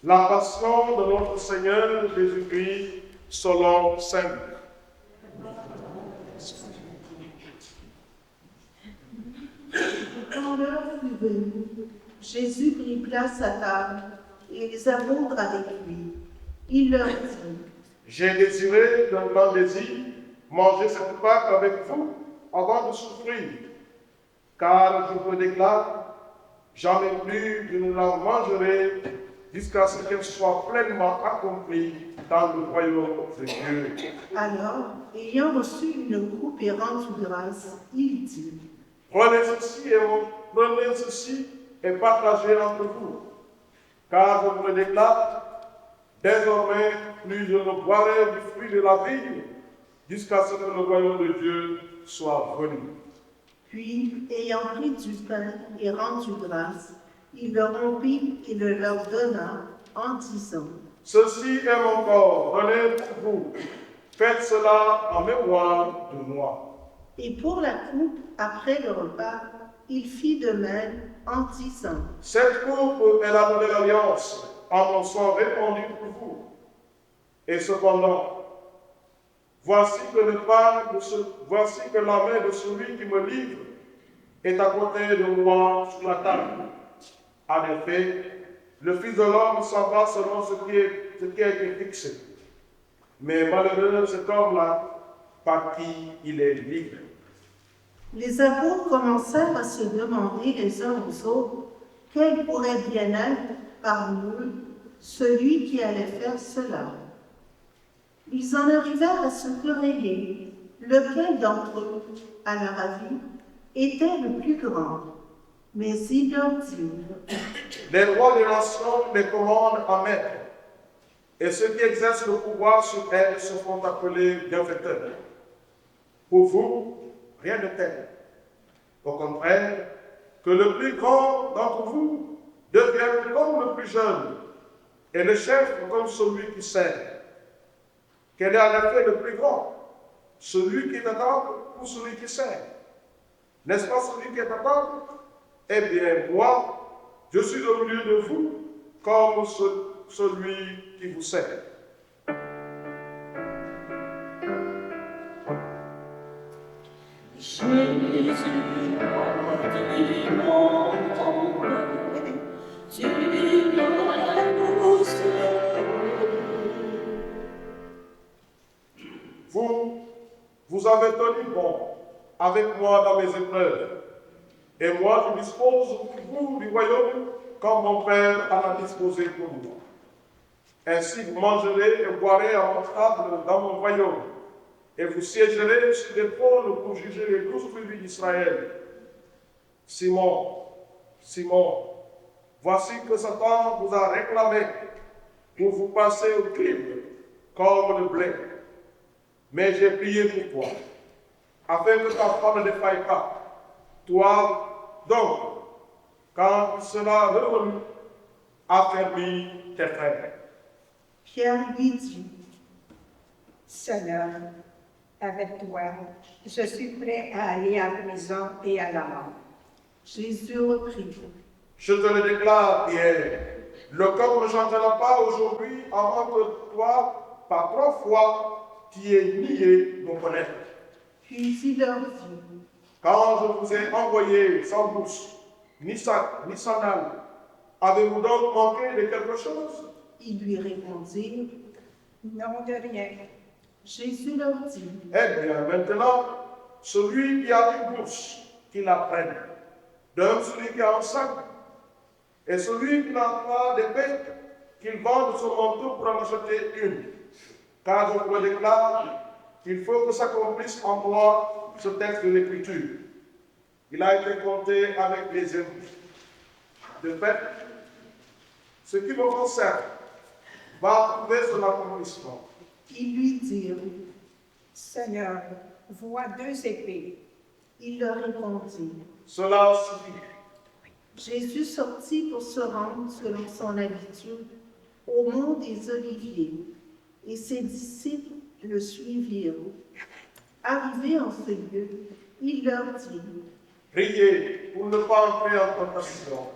La passion de notre Seigneur Jésus-Christ selon Saint Luc. Quand l'heure fut venue, Jésus prit place à table et les apôtres avec lui. Il leur dit: J'ai désiré d'un grand désir manger cette Pâque avec vous avant de souffrir, car je vous déclare, jamais plus je ne la mangerai jusqu'à ce qu'elle soit pleinement accomplie dans le royaume de Dieu. Alors, ayant reçu une coupe et rendu grâce, il dit: Prenez ceci et partagez entre vous, car je vous le déclare, désormais plus je ne boirai du fruit de la vigne jusqu'à ce que le royaume de Dieu soit venu. Puis, ayant pris du pain et rendu grâce, il le rompit et le leur donna en disant: Ceci est mon corps donné pour vous. Faites cela en mémoire de moi. Et pour la coupe, après le repas, il fit de même en disant: Cette coupe est la nouvelle alliance en mon sang répandu pour vous. Et cependant, voici que la main de celui qui me livre est à côté de moi sur la table. En effet, le Fils de l'homme s'en va selon ce qui a été fixé. Mais malheureux cet homme-là par qui il est livré. Les apôtres commencèrent à se demander les uns aux autres quel pourrait bien être parmi eux celui qui allait faire cela. Ils en arrivèrent à se quereller lequel d'entre eux, à leur avis, était le plus grand. Mais ils leur dirent: Les rois des nations les commandent à maître, et ceux qui exercent le pouvoir sur elles se font appeler bienfaiteurs. Pour vous, rien de tel. Au contraire, que le plus grand d'entre vous devienne comme le plus jeune, et le chef comme celui qui sert. Quel est en effet le plus grand? Celui qui est à table ou celui qui sert? N'est-ce pas celui qui est à table? Eh bien, moi, je suis au milieu de vous comme celui qui vous sert. Jésus, mon tu nous Vous avez tenu bon avec moi dans mes épreuves. Et moi, je dispose pour vous du royaume comme mon Père en a disposé pour moi. Ainsi, vous mangerez et boirez à mon table dans mon royaume. Et vous siégerez sur des trônes pour juger les 12 tribus d'Israël. Simon, Simon, voici que Satan vous a réclamé pour vous passer au crible comme le blé. Mais j'ai prié pour toi, afin que ta foi ne défaille pas. Toi, donc, quand tu seras revenu, affermis tes frères. Pierre lui dit: Seigneur, avec toi, je suis prêt à aller à la prison et à la mort. Jésus reprit: Je te le déclare, Pierre, le corps ne changera pas aujourd'hui avant que toi, par 3 fois, tu aies nié mon connaître. Puis il leur dit: Quand je vous ai envoyé sans bourse, ni sac, ni sandales, avez-vous donc manqué de quelque chose? Ils lui répondirent: Non de rien. Jésus leur dit: Eh bien, maintenant, celui qui a une bourse, qu'il la prenne. De même, celui qui a un sac, et celui qui n'a pas d'épée, qu'il vende son manteau pour en acheter une. Car je vous le déclare, il faut que s'accomplisse en moi ce texte de l'Écriture. Il a été compté avec les ennemis. De fait, ce qui me concerne, va trouver son accomplissement. Ils lui dirent, Seigneur, vois 2 épées. il leur répondit. Cela suffit. Jésus sortit pour se rendre, selon son habitude, au mont des Oliviers, et ses disciples le suivirent. Arrivé en ce lieu, il leur dit, Priez pour ne pas entrer en tentation.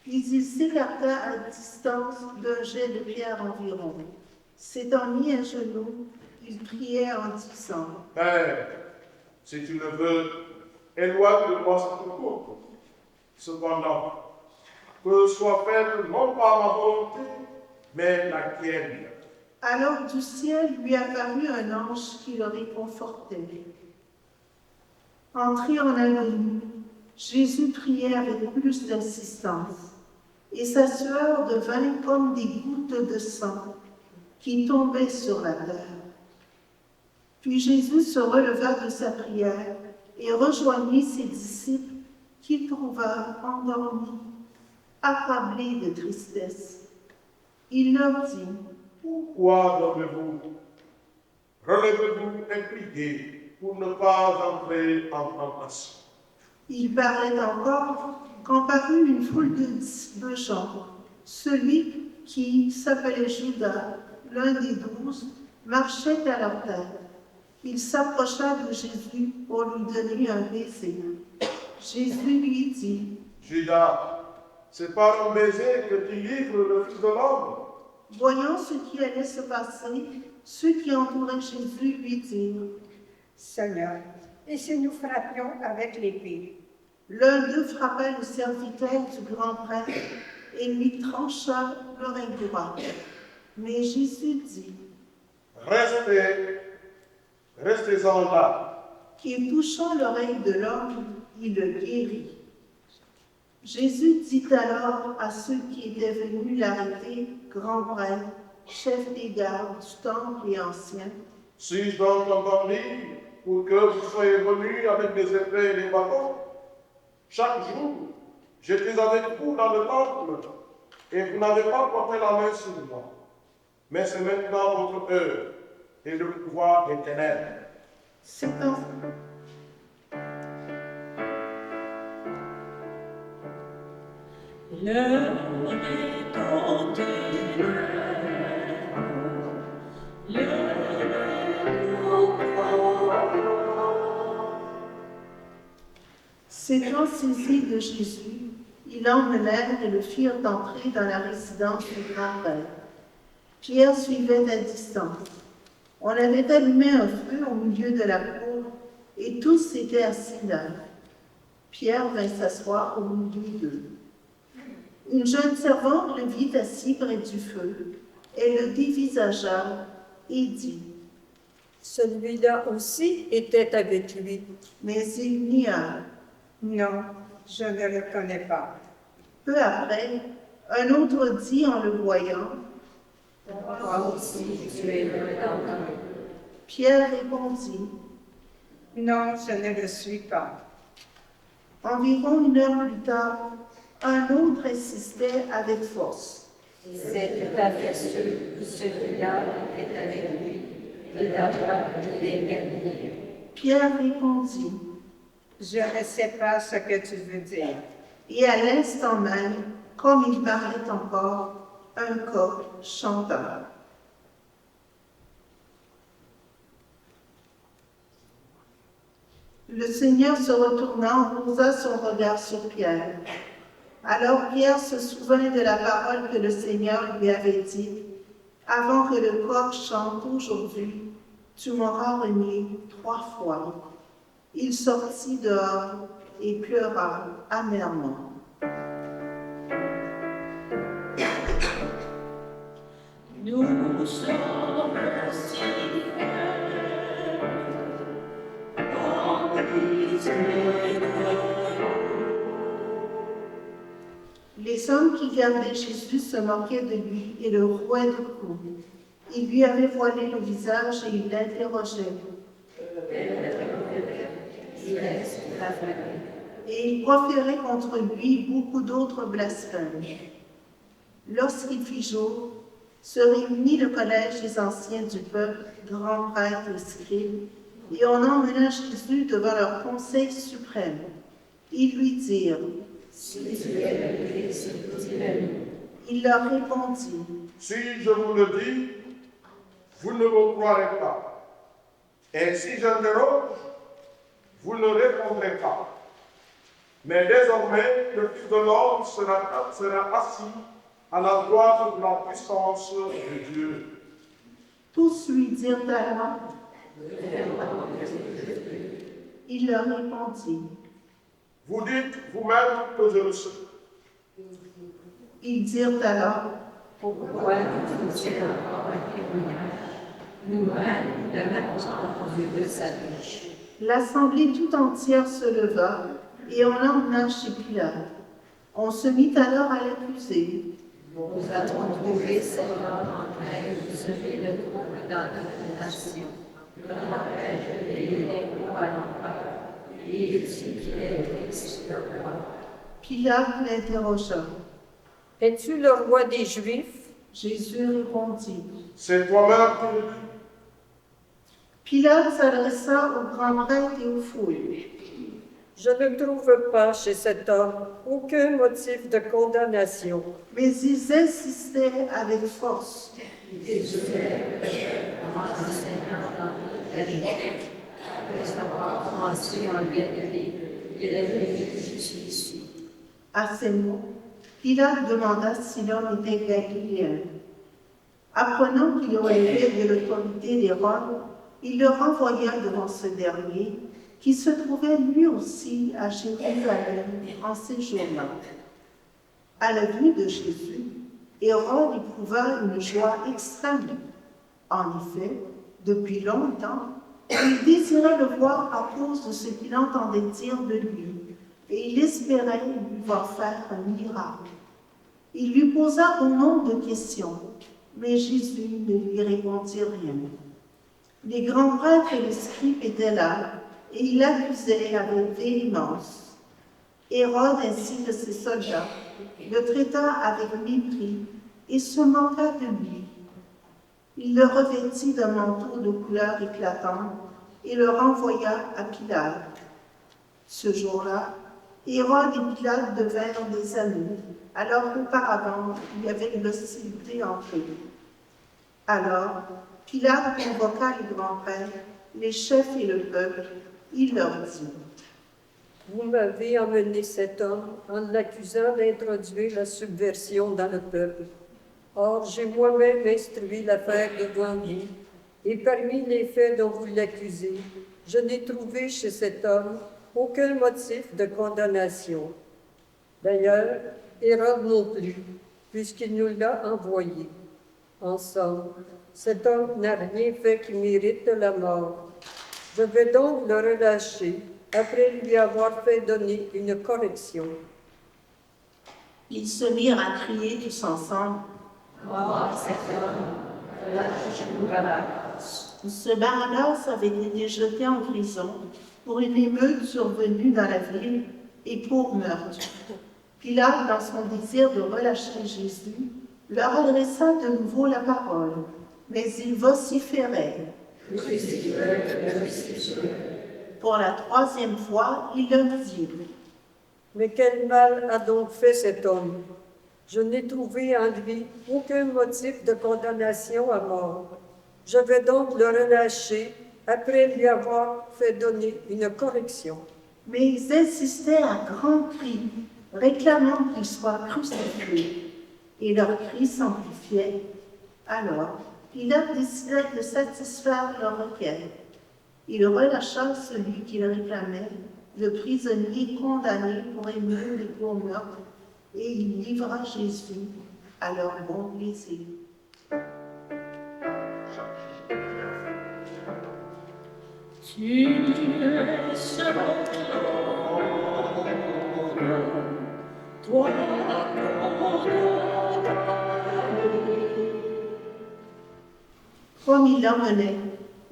puis il s'écarta à distance d'un jet de pierre environ. S'étant mis à genoux, il priait en disant, Père, si tu le veux, éloigne de moi cette coupe. Cependant, que soit faite non pas ma volonté, mais la tienne. Alors du ciel lui apparut un ange qui le réconfortait. Entré en agonie, Jésus priait avec plus d'insistance, et sa sueur devint comme des gouttes de sang qui tombaient sur la terre. Puis Jésus se releva de sa prière et rejoignit ses disciples qu'il trouva endormis, accablés de tristesse. Il leur dit, Pourquoi dormez-vous? Relevez-vous et priez pour ne pas entrer en tentation. il parlait encore quand parut une foule de gens. Celui qui s'appelait Judas, l'un des 12, marchait à leur tête. Il s'approcha de Jésus pour lui donner un baiser. Jésus lui dit, Judas, c'est par un baiser que tu livres le Fils de l'homme. voyant ce qui allait se passer, ceux qui entouraient Jésus lui dirent, Seigneur, et si nous frappions avec l'épée? l'un d'eux frappa le serviteur du grand prêtre et lui trancha l'oreille droite. Mais Jésus dit, Restez-en là. qui touchant l'oreille de l'homme, il le guérit. Jésus dit alors à ceux qui étaient venus l'arrêter, grand prêtre, chef des gardes du temple et anciens, Suis-je donc entendu pour que vous soyez venus avec des épées et des bâtons? Chaque jour, j'étais avec vous dans le temple et vous n'avez pas porté la main sur moi. Mais c'est maintenant votre heure et le pouvoir des ténèbres. c'est un... L'heure est au S'étant saisi de Jésus, ils l'emmenèrent et le firent entrer dans la résidence du grand prêtre. Pierre suivait à distance. On avait allumé un feu au milieu de la cour et tous étaient assis là. Pierre vint s'asseoir au milieu d'eux. Une jeune servante le vit assis près du feu. Elle le dévisagea et dit, Celui-là aussi était avec lui. mais il nia. Non, je ne le connais pas. Peu après, un autre dit en le voyant, Toi aussi, tu es le temps. Pierre répondit, Non, je ne le suis pas. environ 1 heure plus tard, un autre insistait avec force. C'est tout à fait sûr que celui-là est avec lui. Et d'abord, il est gagné. Pierre répondit, Je ne sais pas ce que tu veux dire. et à l'instant même, comme il parlait encore, un coq chanta. Le Seigneur se retournant posa son regard sur Pierre. Alors Pierre se souvint de la parole que le Seigneur lui avait dite, « Avant que le coq chante aujourd'hui, tu m'auras renié 3 fois. » Il sortit dehors et pleura amèrement. Nous sommes si fiers, Les hommes qui gardaient Jésus se moquaient de lui et le rouaient de coups. Ils lui avaient voilé le visage et ils l'interrogeaient. Et ils proféraient contre lui beaucoup d'autres blasphèmes. Lorsqu'il fit jour, Se réunit le collège des anciens du peuple, grands prêtres et scribes, et on emmena Jésus devant leur conseil suprême. Ils lui dirent, Si tu es le Christ, dis-le-nous. il leur répondit, Si je vous le dis, vous ne me croirez pas. Et si j'interroge, vous ne répondrez pas. Mais désormais, le Fils de l'homme sera assis à la droite de la puissance de Dieu. tous lui dirent alors, il leur répondit, Vous dites vous-même que je le sais. ils dirent alors, Pourquoi nous tu encore un témoignage? Nous-mêmes, le même entendu de sa bouche. l'assemblée tout entière se leva, et on l'emmena chez Pilate. On se mit alors à l'accuser. Nous avons trouvé cet homme en train de semer le trouble dans notre nation. Le rappelle de l'idée à l'empereur, et il dit qu'il est Christ le roi. Pilate l'interrogea. Es-tu le roi des Juifs? Jésus répondit. C'est toi-même qui le dis. Pilate s'adressa aux grands prêtres et aux foules. Je ne trouve pas chez cet homme aucun motif de condamnation. Mais ils insistaient avec force. Et je fais en enseignant dans la vérité. Après avoir commencé en vérité, il est venu jusqu'ici. À ces mots, Pilate demanda si l'homme était galiléen. Apprenant qu'il relevait de l'autorité des Roms, il le renvoya devant ce dernier, qui se trouvait lui aussi à Jérusalem en ces jours-là. À la vue de Jésus, Hérode éprouva une joie extrême. En effet, depuis longtemps, il désirait le voir à cause de ce qu'il entendait dire de lui, et il espérait lui voir faire un miracle. Il lui posa bon nombre de questions, mais Jésus ne lui répondit rien. Les grands prêtres et les scribes étaient là, et ils l'accusaient avec véhémence. Hérode ainsi que ses soldats le traita avec mépris et se moqua de lui. Il le revêtit d'un manteau de couleur éclatante et le renvoya à Pilate. Ce jour-là, Hérode et Pilate devinrent des amis, alors qu'auparavant, il y avait une hostilité entre eux. Alors, Pilate convoqua les grands prêtres, les chefs et le peuple. Il leur dit, Vous m'avez emmené cet homme en l'accusant d'introduire la subversion dans le peuple. Or, j'ai moi-même instruit l'affaire devant vous, et parmi les faits dont vous l'accusez, je n'ai trouvé chez cet homme aucun motif de condamnation. D'ailleurs, Hérode non plus, puisqu'il nous l'a envoyé. En somme, cet homme n'a rien fait qui mérite la mort. Je vais donc le relâcher après lui avoir fait donner une correction. ils se mirent à crier tous ensemble. Mort cet homme, relâche-nous Barabbas. Ce Barabbas avait été jeté en prison pour une émeute survenue dans la ville et pour meurtre. Pilate, dans son désir de relâcher Jésus, leur adressa de nouveau la parole, mais ils vociféraient. Pour la troisième fois, il leur dit, Mais quel mal a donc fait cet homme? Je n'ai trouvé en lui aucun motif de condamnation à mort. Je vais donc le relâcher après lui avoir fait donner une correction. mais ils insistaient à grands cris, réclamant qu'il soit crucifié, et leurs cris s'amplifiaient. Alors, Pilate décida de satisfaire leur requête. Il relâcha celui qu'il réclamait, le prisonnier condamné pour émeute et pour meurtre, et il livra Jésus à leur bon plaisir. Tu es seul, toi, Comme ils l'emmenaient,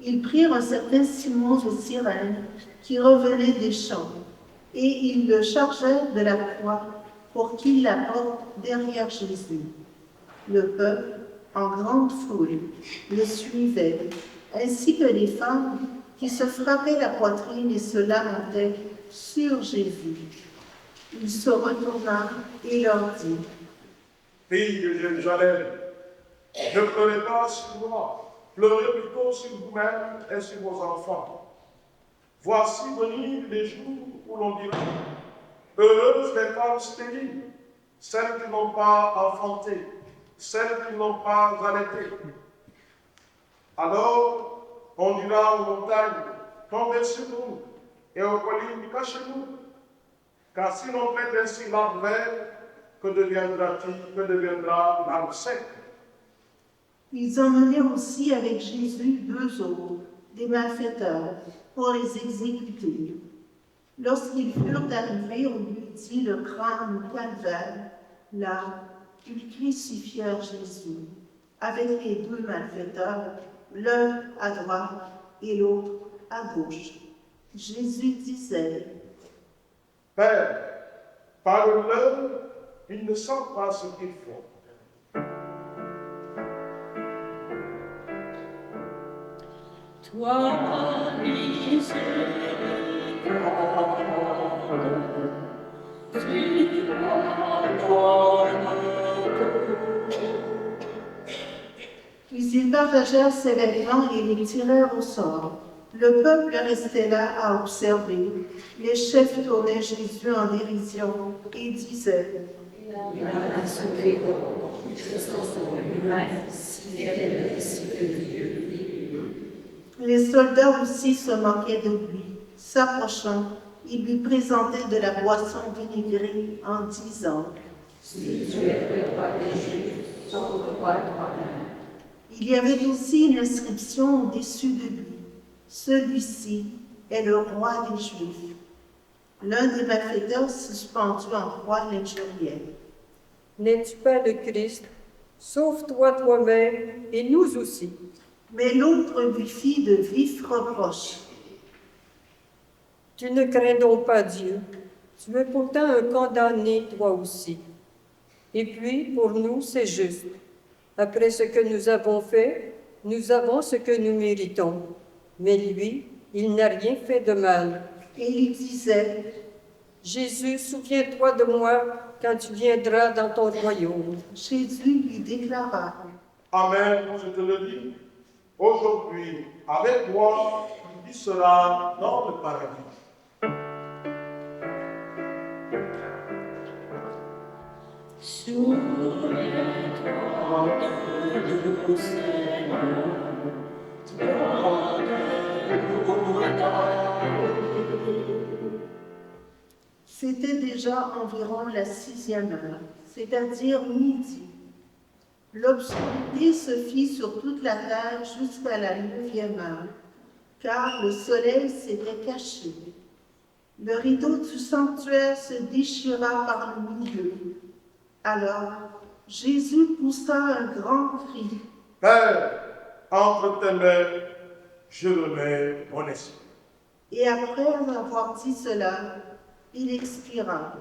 ils prirent un certain Simon de Cyrène qui revenait des champs, et ils le chargèrent de la croix pour qu'il la porte derrière Jésus. Le peuple, en grande foule, le suivaient, ainsi que les femmes qui se frappaient la poitrine et se lamentaient sur Jésus. Il se retourna et leur dit, « Filles de Jérusalem, ne pleurez pas sur moi, pleurez plutôt sur vous-même et sur vos enfants. Voici venir les jours où l'on dira, heureuses les femmes stériles, celles qui n'ont pas enfanté, celles qui n'ont pas allaité. Alors, on dira aux montagnes, tombez sur nous, et aux collines, cachez-nous. Car si l'on fait ainsi l'arbre vert, que deviendra l'arbre sec? » Ils emmenaient aussi avec Jésus 2 autres, des malfaiteurs, pour les exécuter. Lorsqu'ils furent arrivés, on lui dit le crâne au calvaire. Là, ils crucifièrent Jésus, avec les 2 malfaiteurs, l'un à droite et l'autre à gauche. Jésus disait, « Père, pardonne-leur, ils ne savent pas ce qu'ils font. » Toi, miséricorde, tu pardonnes. Puis ils partagèrent ses vêtements et les tirèrent au sort. Le peuple restait là à observer. Les chefs tournaient Jésus en dérision et disaient, Il a sauvé de son humain, s'il était le Fils de Dieu. les soldats aussi se moquaient de lui. S'approchant, ils lui présentaient de la boisson vinaigrée en disant, Si tu es le roi des Juifs, sauve-toi toi-même. Il y avait aussi une inscription au-dessus de lui. Celui-ci est le roi des Juifs. L'un des malfaiteurs suspendu en croix l'injuriait. N'es-tu pas le Christ? Sauve-toi toi-même et nous aussi. Mais l'autre lui fit de vifs reproches. Tu ne crains donc pas Dieu. Tu es pourtant un condamné, toi aussi. Et puis, pour nous, c'est juste. Après ce que nous avons fait, nous avons ce que nous méritons. Mais lui, il n'a rien fait de mal. Et il disait, Jésus, souviens-toi de moi quand tu viendras dans ton royaume. Jésus lui déclara, Amen, je te le dis. Aujourd'hui, avec moi, tu seras dans le paradis. Souviens-toi de nous, Seigneur, C'était déjà environ la 6e heure, c'est-à-dire midi. L'obscurité se fit sur toute la terre jusqu'à la 9e heure, car le soleil s'était caché. Le rideau du sanctuaire se déchira par le milieu. Alors, Jésus poussa un grand cri. Père, entre tes mains, je remets mon esprit. Et après avoir dit cela, il expira.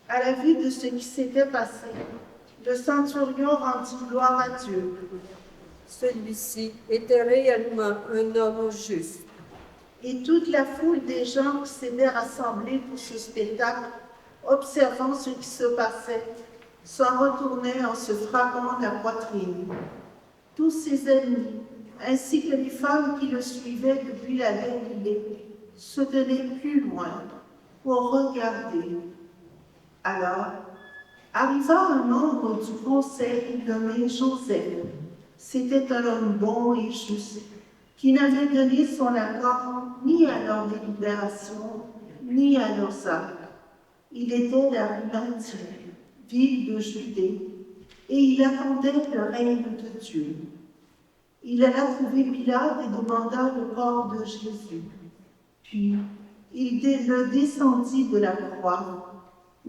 À la vue de ce qui s'était passé, le centurion rendit gloire à Dieu. Celui-ci était réellement un homme juste. Et toute la foule des gens qui s'étaient rassemblés pour ce spectacle, observant ce qui se passait, s'en retournaient en se frappant la poitrine. Tous ses ennemis, ainsi que les femmes qui le suivaient depuis la Galilée, se tenaient plus loin pour regarder. Alors, arriva un membre du conseil nommé Joseph. C'était un homme bon et juste, qui n'avait donné son accord ni à leur délibération, ni à leurs actes. Il était d'Arimathie, ville de Judée, et il attendait le règne de Dieu. Il alla trouver Pilate et demanda le corps de Jésus. Puis, il le descendit de la croix,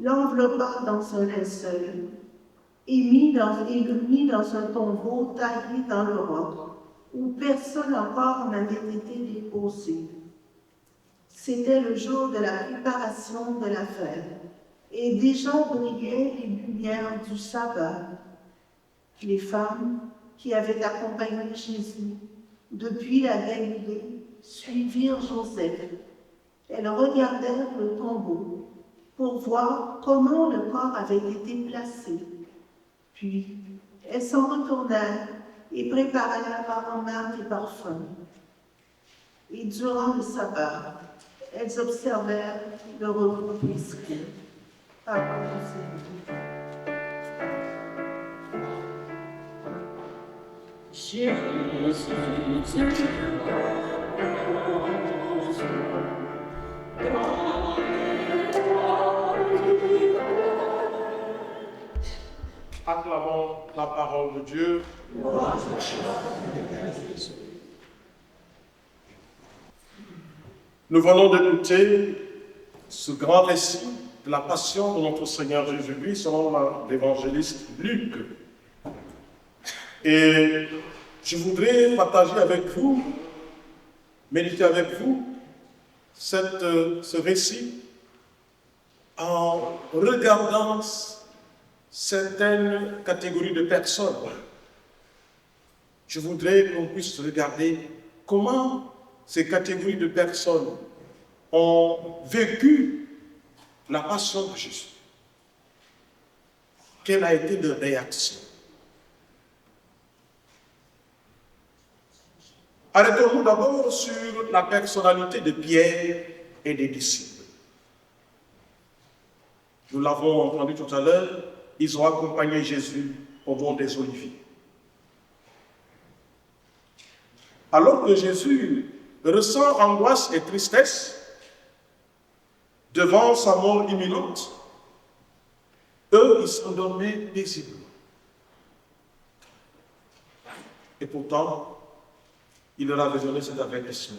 l'enveloppa dans un linceul et le mit dans un tombeau taillé dans le roc, où personne encore n'avait été déposé. C'était le jour de la préparation de la fête, et déjà brillaient les lumières du sabbat. Les femmes qui avaient accompagné Jésus depuis la Galilée suivirent Joseph. Elles regardèrent le tombeau pour voir comment le corps avait été placé. Puis, elles s'en retournèrent et préparèrent aromates et parfums. Et durant le sabbat, elles observèrent le repos prescrit. Parole du Seigneur. Jésus, tu roses, Acclamons la parole de Dieu. Nous venons d'écouter ce grand récit de la passion de notre Seigneur Jésus-Christ selon l'évangéliste Luc. Et je voudrais partager avec vous, méditer avec vous, ce récit en regardant certaines catégories de personnes. Je voudrais qu'on puisse regarder comment ces catégories de personnes ont vécu la passion de Jésus. Quelle a été leur réaction? Arrêtons-nous d'abord sur la personnalité de Pierre et des disciples. Nous l'avons entendu tout à l'heure, ils ont accompagné Jésus au bord des Oliviers. Alors que Jésus ressent angoisse et tristesse devant sa mort imminente, eux, ils s'endormaient paisiblement. Et pourtant, il leur avait donné cet avertissement.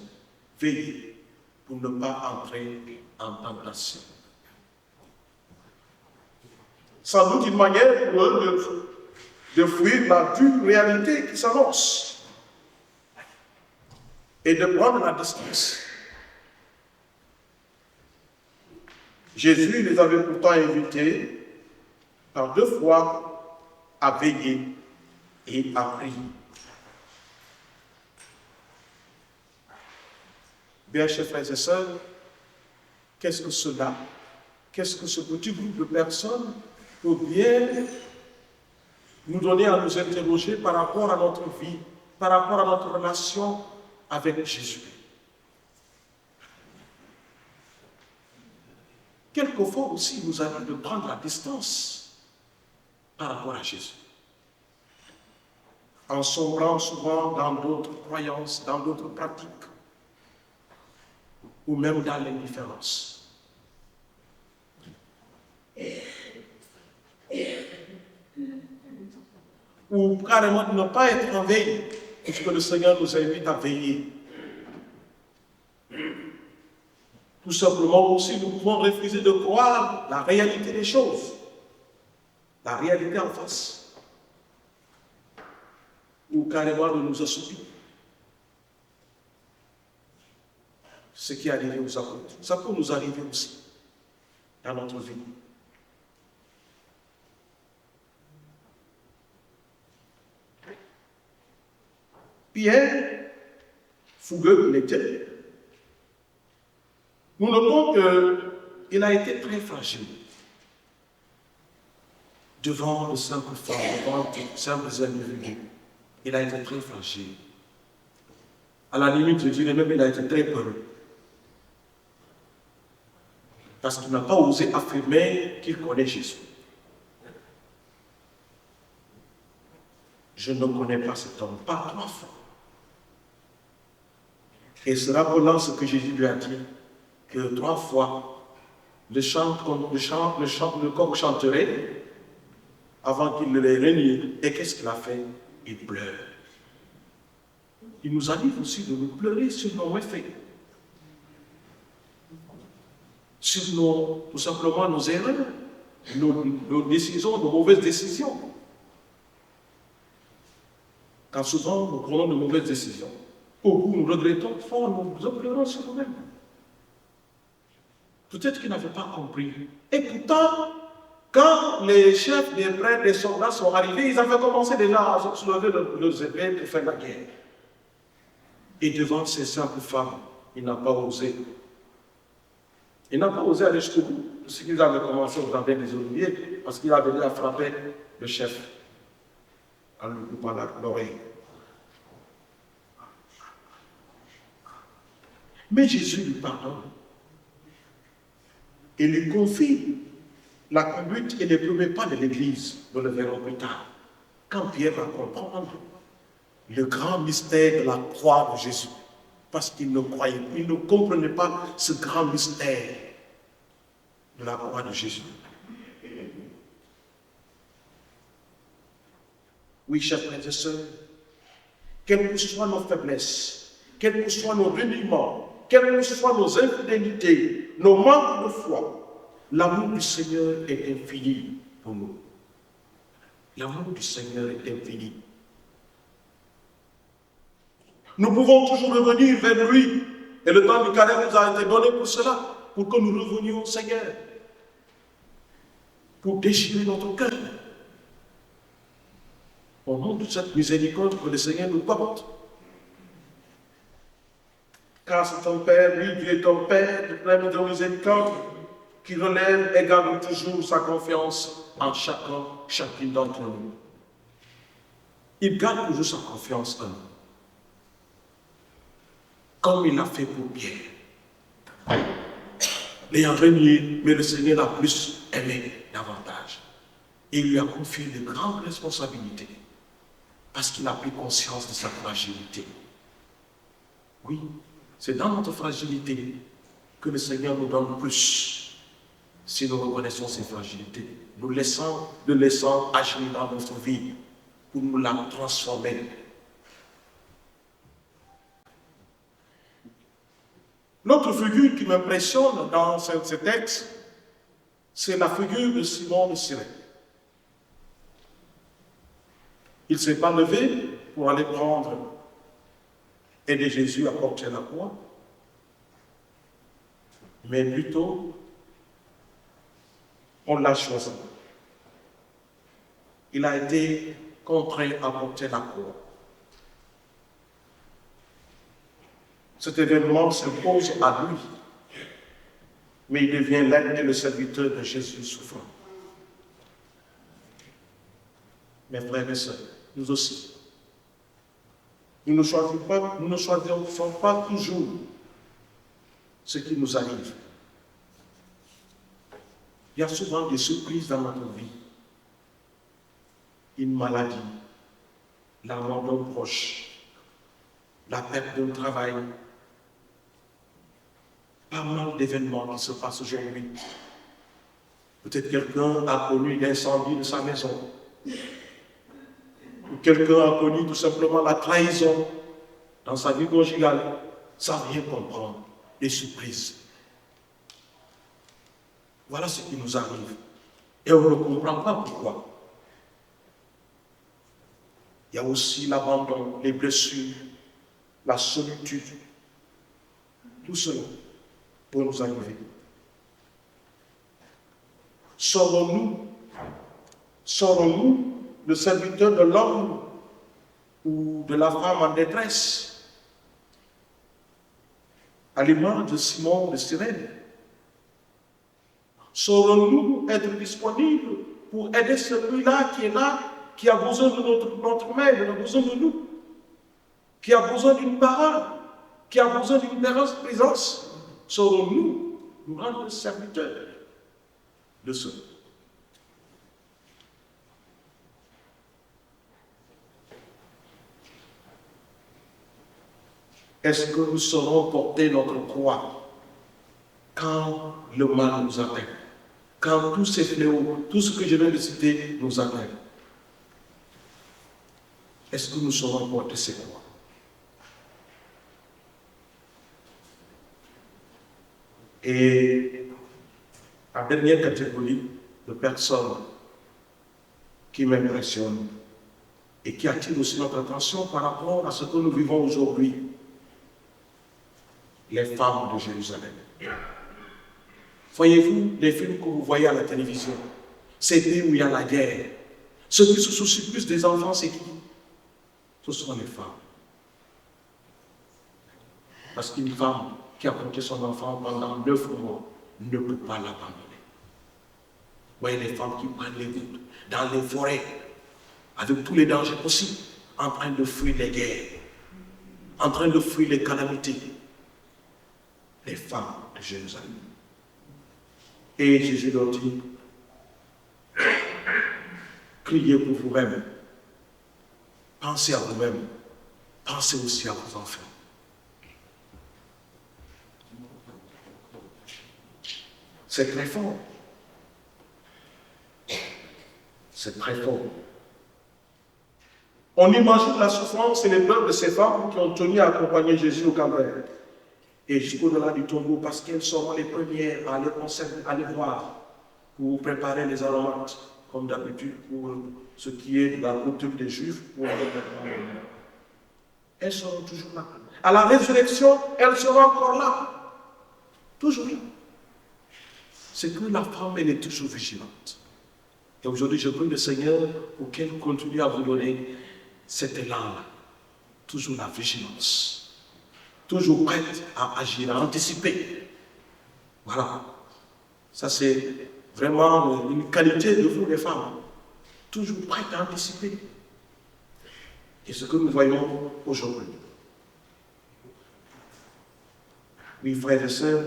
Veillez pour ne pas entrer en tentation. Sans doute une manière pour eux de fuir la dure réalité qui s'annonce et de prendre la distance. Jésus les avait pourtant invités par 2 fois à veiller et à prier. Bien, chers frères et sœurs, qu'est-ce que cela? Qu'est-ce que ce petit groupe de personnes peut bien nous donner à nous interroger par rapport à notre vie, par rapport à notre relation avec Jésus? Quelquefois aussi, nous avons de prendre la distance par rapport à Jésus, en sombrant souvent dans d'autres croyances, dans d'autres pratiques, ou même dans l'indifférence. Ou carrément ne pas être en veille, puisque le Seigneur nous invite à veiller. Tout simplement aussi, nous pouvons refuser de croire la réalité des choses, la réalité en face, ou carrément de nous assoupir. Ce qui est arrivé aux apôtres, ça peut nous arriver aussi dans notre vie. Pierre, fougueux qu'il était, nous notons qu'il a été très fragile devant le simple femme, devant les simples individus. Il a été très fragile. À la limite, je dirais même qu'il a été très peureux. Parce qu'il n'a pas osé affirmer qu'il connaît Jésus. Je ne connais pas cet homme, pas 3 fois. Et se rappelant ce que Jésus lui a dit, que 3 fois, le coq chanterait avant qu'il ne les renie. Et qu'est-ce qu'il a fait? Il pleure. Il nous arrive aussi de nous pleurer sur nos méfaits, sur tout simplement nos erreurs, nos décisions, nos mauvaises décisions. Quand souvent nous prenons de mauvaises décisions, au bout nous regrettons fort, nous pleurons sur nous-mêmes. Peut-être qu'ils n'avaient pas compris. Et pourtant, quand les chefs des prêtres, des soldats sont arrivés, ils avaient commencé déjà à soulever leurs épées pour faire la guerre. Et devant ces simples femmes, il n'a pas osé. Il n'a pas osé aller jusqu'au bout de ce qu'ils avaient commencé au jardin des Oliviers, parce qu'il avait déjà frappé le chef en lui coupant l'oreille. Mais Jésus lui pardonne et lui confie la conduite et les premiers pas de l'Église. Nous le verrons plus tard. Quand Pierre va comprendre le grand mystère de la croix de Jésus, parce qu'il ne croyait, il ne comprenait pas ce grand mystère de la croix de Jésus. Oui, chers frères et sœurs, quelles que soient nos faiblesses, quels que soient nos reniements, quelles que soient nos infidélités, nos manques de foi, l'amour du Seigneur est infini pour nous. L'amour du Seigneur est infini. Nous pouvons toujours revenir vers lui, et le temps du carême nous a été donné pour cela, pour que nous revenions au Seigneur, pour déchirer notre cœur. Au nom de cette miséricorde que le Seigneur nous porte. Car c'est ton Père, lui, Dieu est ton Père, de plein de miséricorde, qui relève et garde toujours sa confiance en chacune d'entre nous. Il garde toujours sa confiance en nous. Comme il l'a fait pour Pierre. L'ayant renié, mais le Seigneur l'a plus aimé davantage. Il lui a confié de grandes responsabilités parce qu'il a pris conscience de sa fragilité. Oui, c'est dans notre fragilité que le Seigneur nous donne plus. Si nous reconnaissons ses fragilités, nous le laissons agir dans notre vie pour nous la transformer. L'autre figure qui m'impressionne dans ce texte, c'est la figure de Simon de Cyrène. Il ne s'est pas levé pour aller prendre, aider Jésus à porter la croix, mais plutôt, on l'a choisi. Il a été contraint à porter la croix. Cet événement s'impose à lui, mais il devient l'aide et le serviteur de Jésus souffrant. Mes frères et sœurs, nous aussi, nous ne choisissons pas toujours ce qui nous arrive. Il y a souvent des surprises dans notre vie. Une maladie, la mort d'un proche, la perte d'un travail, pas mal d'événements qui se passent aujourd'hui. Peut-être quelqu'un a connu l'incendie de sa maison. Ou quelqu'un a connu tout simplement la trahison dans sa vie conjugale, sans rien comprendre, des surprises. Voilà ce qui nous arrive. Et on ne comprend pas pourquoi. Il y a aussi l'abandon, les blessures, la solitude. Tout cela pour nous arriver. Serons-nous le serviteur de l'homme ou de la femme en détresse, à l'image de Simon de Cyrène? Saurons-nous être disponibles pour aider celui-là, qui a besoin de notre main, qui a besoin de nous, qui a besoin d'une parole, qui a besoin d'une présence? Saurons-nous nous rendre serviteurs de ceux? Est-ce que nous saurons porter notre croix quand le mal nous atteint, quand tous ces fléaux, tout ce que je viens de citer nous atteint? Est-ce que nous saurons porter ces croix? Et la dernière catégorie de personnes qui m'impressionnent, et qui attire aussi notre attention par rapport à ce que nous vivons aujourd'hui. Les femmes de Jérusalem. Voyez-vous les films que vous voyez à la télévision, ces pays où il y a la guerre, ceux qui se soucient plus des enfants, c'est qui? Ce sont les femmes. Parce qu'une femme qui a porté son enfant pendant 9 mois ne peut pas l'abandonner. Voyez les femmes qui prennent les routes, dans les forêts, avec tous les dangers possibles, en train de fuir les guerres, en train de fuir les calamités. Les femmes de Jérusalem. Et Jésus leur dit, criez pour vous-même, pensez à vous-même, pensez aussi à vos enfants. C'est très fort. C'est très fort. On imagine la souffrance et les pleurs de ces femmes qui ont tenu à accompagner Jésus au Calvaire. Et jusqu'au-delà du tombeau, parce qu'elles seront les premières à aller conserver, à aller voir, pour préparer les aromates, comme d'habitude, pour ce qui est de la coutume des Juifs. Elles seront toujours là. À la résurrection, elles seront encore là. Toujours là. C'est que la femme, elle est toujours vigilante. Et aujourd'hui, je prie le Seigneur pour qu'elle continue à vous donner cet élan-là. Toujours la vigilance. Toujours prête à agir, à anticiper. Voilà. Ça, c'est vraiment une qualité de vous, les femmes. Toujours prête à anticiper. Et ce que nous voyons aujourd'hui. Oui, frères et sœurs,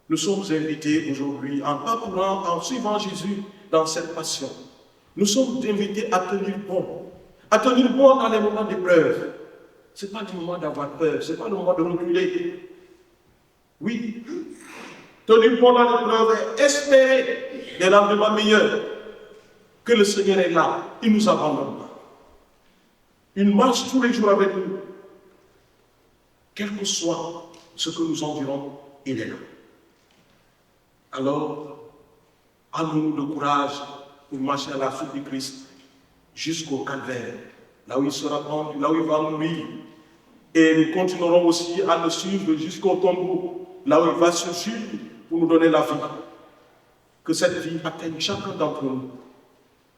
nous sommes invités aujourd'hui, en suivant Jésus dans cette passion. Nous sommes invités à tenir bon. À tenir bon dans les moments d'épreuve. Ce n'est pas le moment d'avoir peur, ce n'est pas le moment de reculer. Oui, tenir bon dans l'épreuve et espérer des lendemains meilleurs. Que le Seigneur est là, il ne nous abandonne pas. Il marche tous les jours avec nous. Quel que soit ce que nous endurons, il est là. Alors, amenons-nous de courage pour marcher à la suite du Christ jusqu'au calvaire, là où il sera pendu, là où il va mourir. Et nous continuerons aussi à le suivre jusqu'au tombeau, là où il va surgir pour nous donner la vie. Que cette vie atteigne chacun d'entre nous,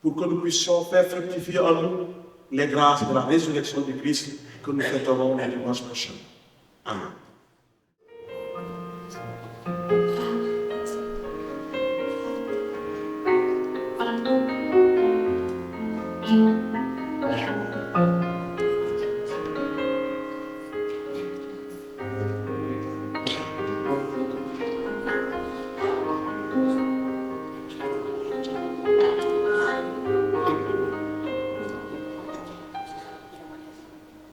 pour que nous puissions faire fructifier en nous les grâces de la résurrection du Christ que nous fêterons le dimanche prochain. Amen.